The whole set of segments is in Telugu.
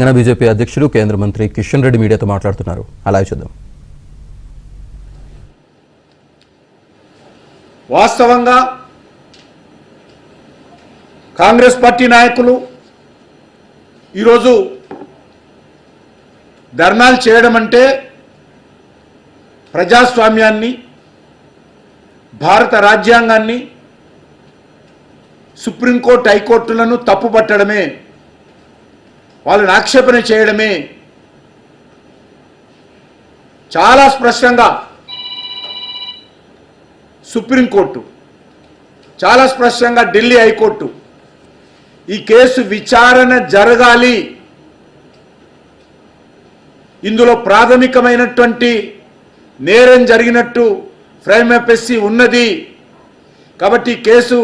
తెలంగాణ బీజేపీ అధ్యక్షులు కేంద్ర మంత్రి కిషన్ రెడ్డి మీడియాతో మాట్లాడుతున్నారు. అలా చూద్దాం. వాస్తవంగా కాంగ్రెస్ పార్టీ నాయకులు ఈరోజు ధర్నాలు చేయడం అంటే ప్రజాస్వామ్యాన్ని, భారత రాజ్యాంగాన్ని, సుప్రీంకోర్టు, హైకోర్టులను తప్పుపట్టడమే, వాళ్ళని ఆక్షేపణ చేయడమే. చాలా స్పష్టంగా సుప్రీంకోర్టు, చాలా స్పష్టంగా ఢిల్లీ హైకోర్టు ఈ కేసు విచారణ జరగాలి, ఇందులో ప్రాథమికమైనటువంటి నేరం జరిగినట్టు ఫ్రైమేపీసీ ఉన్నది కాబట్టి కేసు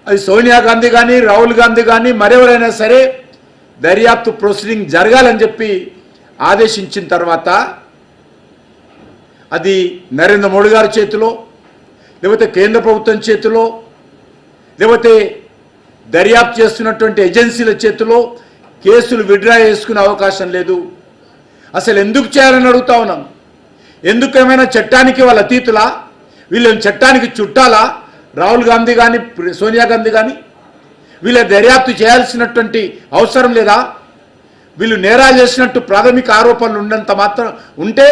అది సోనియా గాంధీ కానీ రాహుల్ గాంధీ కానీ మరెవరైనా సరే దర్యాప్తు ప్రొసీడింగ్ జరగాలని చెప్పి ఆదేశించిన తర్వాత అది నరేంద్ర మోడీ గారి చేతిలో, లేకపోతే కేంద్ర ప్రభుత్వం చేతిలో, లేకపోతే దర్యాప్తు చేస్తున్నటువంటి ఏజెన్సీల చేతిలో కేసులు విత్డ్రా చేసుకునే అవకాశం లేదు. అసలు ఎందుకు చేయాలని అడుగుతా ఉన్నాం. ఎందుకు ఏమైనా చట్టానికి వాళ్ళ అతీతులా? వీళ్ళని చట్టానికి చుట్టాలా? రాహుల్ గాంధీ కానీ సోనియా గాంధీ కానీ వీళ్ళ దర్యాప్తు చేయాల్సినటువంటి అవసరం లేదా? వీళ్ళు నేరాలు చేసినట్టు ప్రాథమిక ఆరోపణలు ఉన్నంత మాత్రం ఉంటే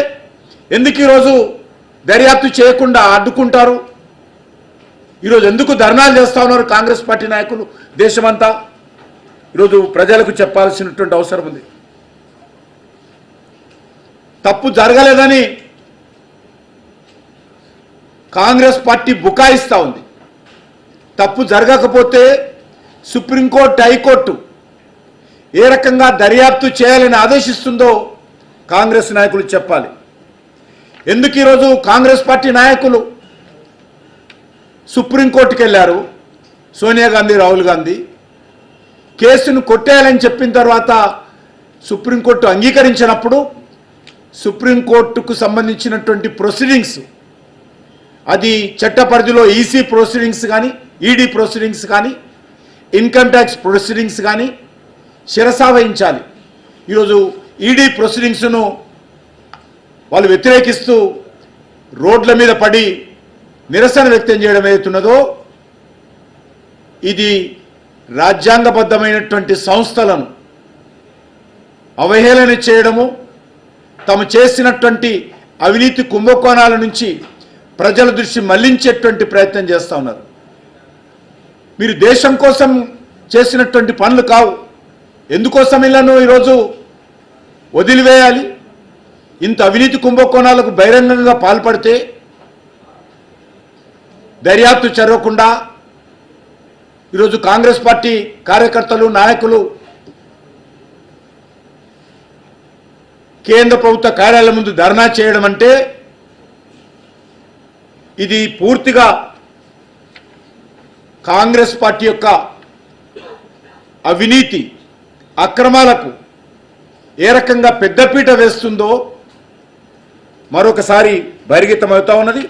ఎందుకు ఈరోజు దర్యాప్తు చేయకుండా అడ్డుకుంటారు? ఈరోజు ఎందుకు ధర్నాలు చేస్తూ ఉన్నారు కాంగ్రెస్ పార్టీ నాయకులు? దేశమంతా ఈరోజు ప్రజలకు చెప్పాల్సినటువంటి అవసరం ఉంది. తప్పు జరగలేదని కాంగ్రెస్ పార్టీ బుకాయిస్తూ ఉంది. తప్పు జరగకపోతే సుప్రీంకోర్టు, హైకోర్టు ఏ రకంగా దర్యాప్తు చేయాలని ఆదేశిస్తుందో కాంగ్రెస్ నాయకులు చెప్పాలి. ఎందుకు ఈరోజు కాంగ్రెస్ పార్టీ నాయకులు సుప్రీంకోర్టుకు వెళ్ళారు? సోనియా గాంధీ, రాహుల్ గాంధీ కేసును కొట్టేయాలని చెప్పిన తర్వాత సుప్రీంకోర్టు అంగీకరించినప్పుడు సుప్రీంకోర్టుకు సంబంధించినటువంటి ప్రొసీడింగ్స్, అది చట్ట పరిధిలో ఈసీ ప్రొసీడింగ్స్ కానీ, ఈడీ ప్రొసీడింగ్స్ కానీ, ఇన్కమ్ ట్యాక్స్ ప్రొసీడింగ్స్ కానీ శిరసా వహించాలి. ఈరోజు ఈడీ ప్రొసీడింగ్స్ను వాళ్ళు వ్యతిరేకిస్తూ రోడ్ల మీద పడి నిరసన వ్యక్తం చేయడం ఏదైతున్నదో ఇది రాజ్యాంగబద్ధమైనటువంటి సంస్థలను అవహేళన చేయడము, తాము చేసినటువంటి అవినీతి కుంభకోణాల నుంచి ప్రజల దృష్టి మళ్లించేటువంటి ప్రయత్నం చేస్తూ ఉన్నారు. మీరు దేశం కోసం చేసినటువంటి పనులు కావు. ఎందుకోసం ఇళ్లను ఈరోజు వదిలివేయాలి? ఇంత అవినీతి కుంభకోణాలకు బహిరంగంగా పాల్పడితే దర్యాప్తు జరగకుండా ఈరోజు కాంగ్రెస్ పార్టీ కార్యకర్తలు, నాయకులు కేంద్ర ప్రభుత్వ కార్యాలయం ముందు ధర్నా చేయడం అంటే ఇది పూర్తిగా కాంగ్రెస్ పార్టీ యొక్క అవినీతి, అక్రమాలకు ఏ రకంగా పెద్దపీట వేస్తుందో మరొకసారి బహిర్గతమవుతా ఉన్నది.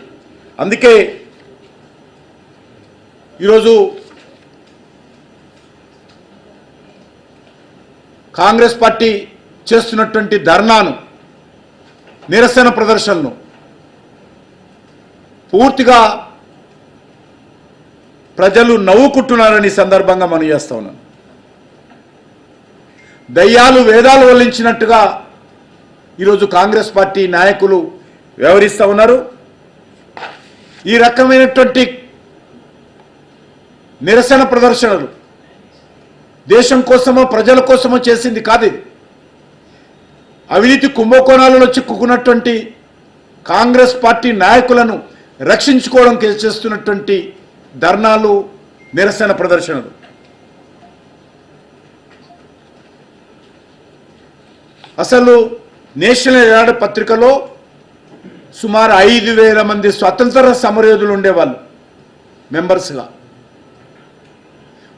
అందుకే ఈరోజు కాంగ్రెస్ పార్టీ చేస్తున్నటువంటి ధర్నాను, నిరసన ప్రదర్శనను పూర్తిగా ప్రజలు నవ్వుకుంటున్నారని సందర్భంగా మనం చేస్తా ఉన్నాను. దయ్యాలు వేదాలు వల్లించినట్టుగా ఈరోజు కాంగ్రెస్ పార్టీ నాయకులు వ్యవహరిస్తూ ఉన్నారు. ఈ రకమైనటువంటి నిరసన ప్రదర్శనలు దేశం కోసమో ప్రజల కోసమో చేసింది కాదు. అవినీతి కుంభకోణాలలో చిక్కుకున్నటువంటి కాంగ్రెస్ పార్టీ నాయకులను రక్షించుకోవడం చేస్తున్నటువంటి ధర్నాలు, నిరసన ప్రదర్శనలు. అసలు నేషనల్ హెరాల్డ్ పత్రికలో సుమారు 5,000 మంది స్వతంత్ర సమరయోధులు ఉండేవాళ్ళు మెంబర్స్గా.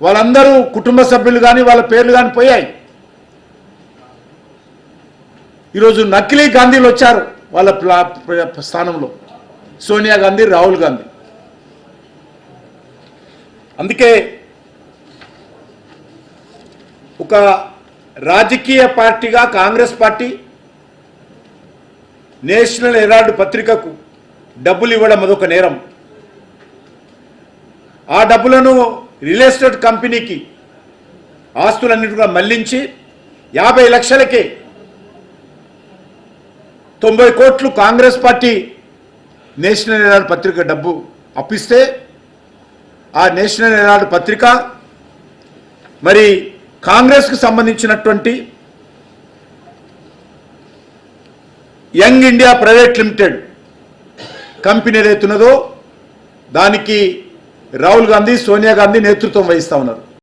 వాళ్ళందరూ కుటుంబ సభ్యులు కానీ వాళ్ళ పేర్లు కానీ పోయాయి. ఈరోజు నకిలీ గాంధీలు వచ్చారు వాళ్ళ స్థానంలో, సోనియా గాంధీ, రాహుల్ గాంధీ. అందుకే ఒక రాజకీయ పార్టీగా కాంగ్రెస్ పార్టీ నేషనల్ హెరాల్డ్ పత్రికకు డబ్బులు ఇవ్వడం అదొక నేరం. ఆ డబ్బులను రియల్ ఎస్టేట్ కంపెనీకి ఆస్తులన్నిటి కూడా మళ్లించి 50 లక్షలకే 90 కోట్లు కాంగ్రెస్ పార్టీ నేషనల్ హెరాల్డ్ పత్రిక డబ్బు అప్పిస్తే ఆ నేషనల్ హెరాల్డ్ పత్రిక మరి కాంగ్రెస్కు సంబంధించినటువంటి young India private limited company ఏదైతున్నదో దానికి రాహుల్ గాంధీ, సోనియా గాంధీ నేతృత్వం వహిస్తూ ఉన్నారు.